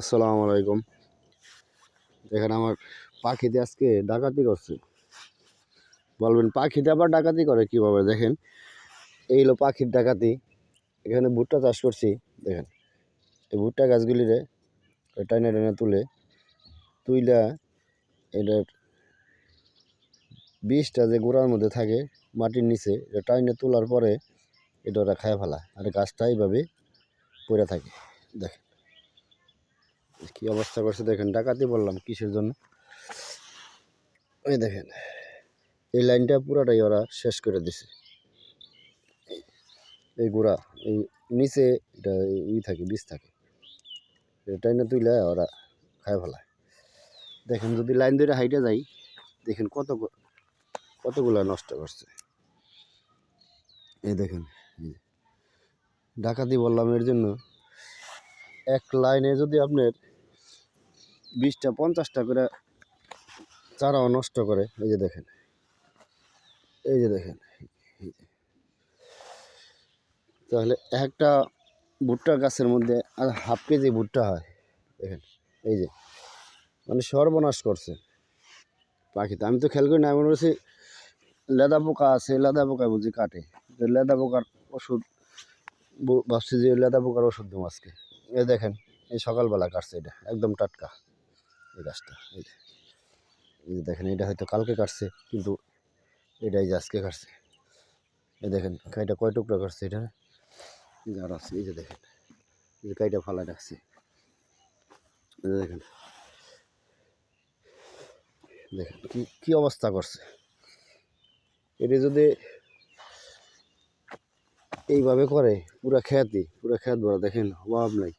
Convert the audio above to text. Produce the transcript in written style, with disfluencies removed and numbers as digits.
আসসালামু আলাইকুম। দেখেন আমার পাখিতে আজকে ডাকাতি করছে। বলবেন পাখিতে আবার ডাকাতি করে কিভাবে? দেখেন এই হলো পাখির ডাকাতি। এখানে ভুট্টা চাষ করছি। দেখেন এই ভুট্টা গাছগুলিরে টাইনা টাইনা তুইলা এটার বীজটা যে গোড়ার মধ্যে থাকে মাটির নিচে, এটা টাইনে তোলার পরে এটা ওরা খায় ফেলা, আর গাছটা এইভাবে পড়ে থাকে। দেখেন কি অবস্থা করছে। দেখেন ডাকাতি বললাম কিসের জন্য। এই দেখেন এই লাইনটা পুরাটাই ওরা শেষ করে দিছে। এই গোড়া এই নিচে এটা থাকে, বীজ থাকে, এটাই না তুইলে ওরা খায় ফেলায়। দেখেন যদি লাইন ধরে হাইটে যাই, দেখেন কতগুলা নষ্ট করছে। এই দেখেন ডাকাতি বললাম এর জন্য। এক লাইনে যদি আপনার 20টা 50টা করে চারাও নষ্ট করে। এই যে দেখেন, এই যে দেখেন, তাহলে একটা ভুট্টা গাছের মধ্যে আর হাফ কেজি ভুট্টা হয়। দেখেন এই যে মানে সর্বনাশ করছে পাখিতে। আমি তো খেয়াল করি না, মনে করছি লেদা পোকা আছে, লেদা পোকা বুঝি কাটে। লেদা পোকার ওষুধ ভাবছি যে লেদা পোকার ওষুধ দেবো আজকে। এই দেখেন এই সকালবেলা কাটছে, এটা একদম টাটকা এই গাছটা। এই যে দেখেন এটা হয়তো কালকে কাটছে, কিন্তু এটাই যে আজকে কাটছে। এই দেখেন কাইটা কয় টুকরা কাটছে, এটা আর আছে। এই যে দেখেন এই যে কাইটা ফালায় রাখছে। এই যে দেখেন দেখেন কি অবস্থা করছে। এটা যদি এইভাবে করে পুরা খেত ভরা, দেখেন অভাব নাই।